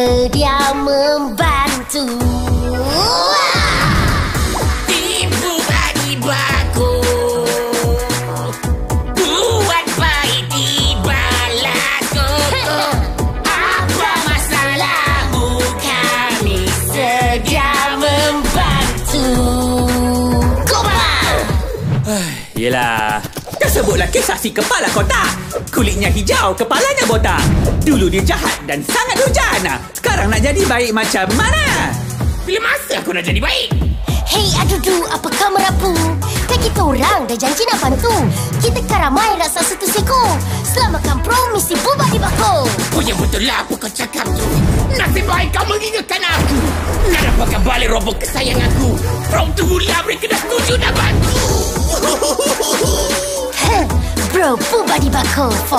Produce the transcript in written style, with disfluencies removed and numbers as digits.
sedia membantu. Ibu bagi baku, buat baik di balaku. Apa masalahmu, kami sedia membantu. Gopal! Yelah, dah sebutlah kisah si kepala kotak. Kulitnya hijau, kepalanya botak. Dulu dia jahat dan sangat durjana. Sekarang nak jadi baik macam mana? Bila masa aku nak jadi baik? Hei adudu, apa kau merapu? Kan kita orang dah janji nak bantu. Kita kan ramai raksasa tu seko. Selamatkan promisi bubar di bako. Oh ya betul lah apa kau cakap tu. Nasib baik kau mengingatkan aku. Nak dapatkan balik robot kesayanganku. From tu mula mereka dah setuju nak bantu. Bro, bubar di bako for